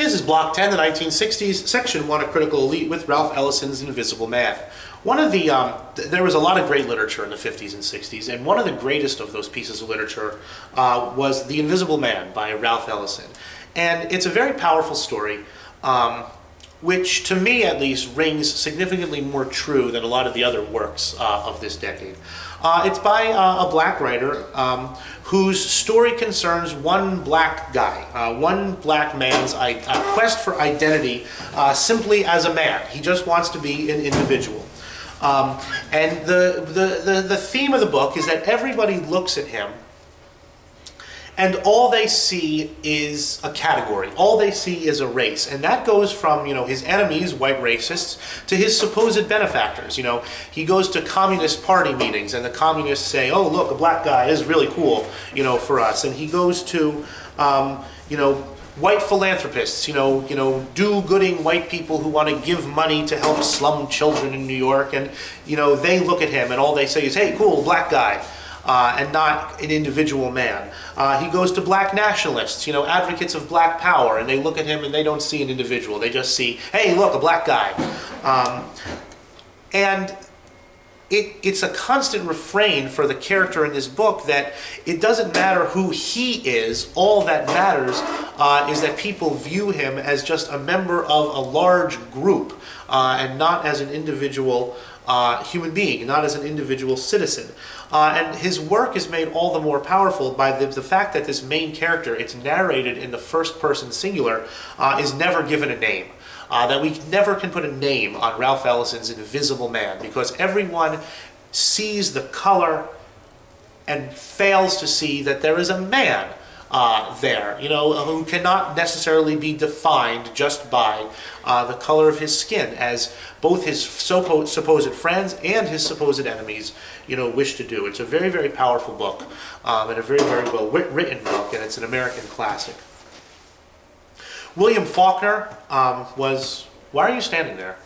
This is Block 10, the 1960s, Section 1, A Critical Elite with Ralph Ellison's Invisible Man. There was a lot of great literature in the 50s and 60s, and one of the greatest of those pieces of literature was The Invisible Man by Ralph Ellison. And it's a very powerful story, which to me at least rings significantly more true than a lot of the other works of this decade. It's by a black writer whose story concerns one black guy, one black man's quest for identity simply as a man. He just wants to be an individual. And the theme of the book is that everybody looks at him and all they see is a category. All they see is a race. And that goes from, his enemies, white racists, to his supposed benefactors. He goes to Communist Party meetings and the communists say, oh, look, a black guy is really cool, for us. And he goes to, white philanthropists, do-gooding white people who want to give money to help slum children in New York. And, they look at him and all they say is, hey, cool, black guy. And not an individual man. He goes to black nationalists, advocates of black power, and they look at him and they don't see an individual. They just see, hey, look, a black guy. And it's a constant refrain for the character in this book that it doesn't matter who he is. All that matters is that people view him as just a member of a large group and not as an individual human being, not as an individual citizen. And his work is made all the more powerful by the fact that this main character, it's narrated in the first person singular, is never given a name. That we never can put a name on Ralph Ellison's Invisible Man because everyone sees the color and fails to see that there is a man there, who cannot necessarily be defined just by the color of his skin, as both his supposed friends and his supposed enemies, wish to do. It's a very, very powerful book, and a very, very well written book, and it's an American classic. William Faulkner was... Why are you standing there?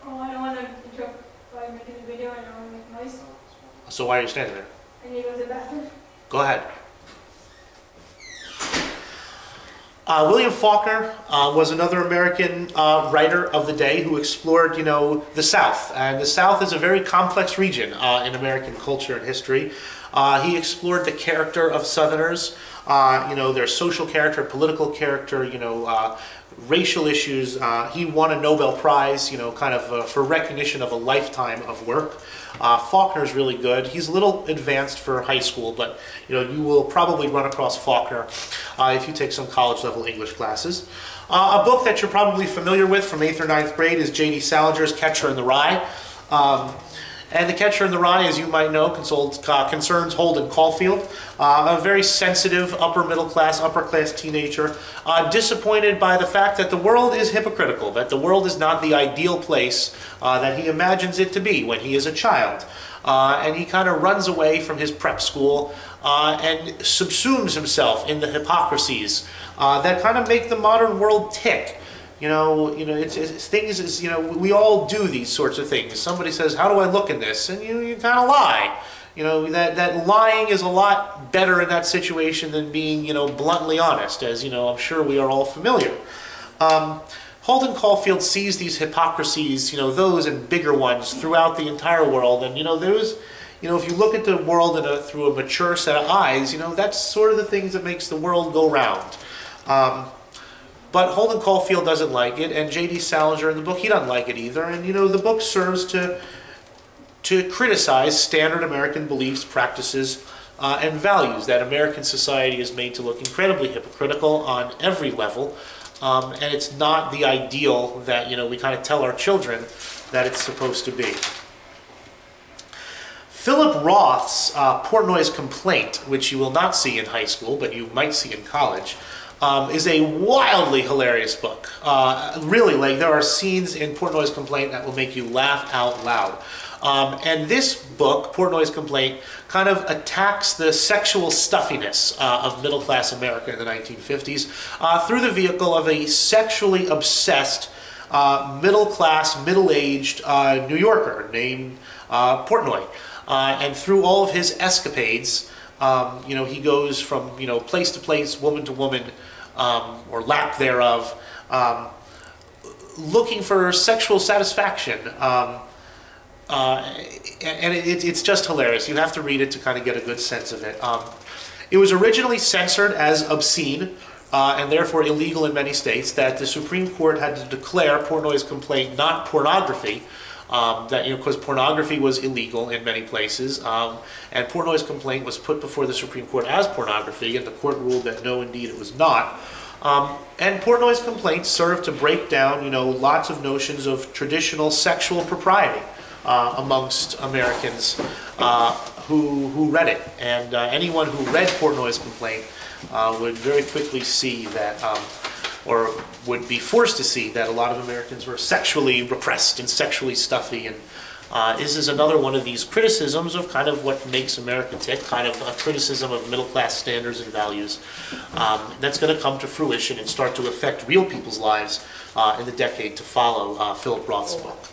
Oh, I don't want to interrupt by making a video. I don't want to make noise. So why are you standing there? I need to go to the bathroom. Go ahead. William Faulkner was another American writer of the day who explored, the South. And the South is a very complex region in American culture and history. He explored the character of Southerners, their social character, political character, racial issues. He won a Nobel Prize, for recognition of a lifetime of work. Faulkner's really good. He's a little advanced for high school, but you will probably run across Faulkner if you take some college-level English classes. A book that you're probably familiar with from 8th or 9th grade is J.D. Salinger's Catcher in the Rye. And The Catcher in the Rye, as you might know, concerns Holden Caulfield, a very sensitive upper-class teenager, disappointed by the fact that the world is hypocritical, that the world is not the ideal place that he imagines it to be when he is a child. And he kind of runs away from his prep school and subsumes himself in the hypocrisies that kind of make the modern world tick. We all do these sorts of things. Somebody says, how do I look in this? And you kind of lie. That lying is a lot better in that situation than being, bluntly honest, as, I'm sure we are all familiar. Holden Caulfield sees these hypocrisies, those and bigger ones throughout the entire world. And, if you look at the world through a mature set of eyes, that's sort of the things that makes the world go round. But Holden Caulfield doesn't like it, and J.D. Salinger in the book, he doesn't like it either. And, the book serves to criticize standard American beliefs, practices, and values that American society is made to look incredibly hypocritical on every level. And it's not the ideal that, we kind of tell our children that it's supposed to be. Philip Roth's Portnoy's Complaint, which you will not see in high school, but you might see in college, is a wildly hilarious book. Really, there are scenes in Portnoy's Complaint that will make you laugh out loud. And this book, Portnoy's Complaint, kind of attacks the sexual stuffiness of middle-class America in the 1950s through the vehicle of a sexually obsessed, middle-class, middle-aged New Yorker named Portnoy. And through all of his escapades, he goes from place to place, woman to woman, or lack thereof, looking for sexual satisfaction. It's just hilarious. You have to read it to kind of get a good sense of it. It was originally censored as obscene and therefore illegal in many states, that the Supreme Court had to declare Portnoy's complaint not pornography, because pornography was illegal in many places, and Portnoy's complaint was put before the Supreme Court as pornography, and the court ruled that no, indeed, it was not. And Portnoy's complaint served to break down, lots of notions of traditional sexual propriety amongst Americans who read it. And anyone who read Portnoy's complaint would very quickly see that, or would be forced to see that a lot of Americans were sexually repressed and sexually stuffy. And this is another one of these criticisms of kind of what makes America tick, kind of a criticism of middle-class standards and values that's going to come to fruition and start to affect real people's lives in the decade to follow Philip Roth's book.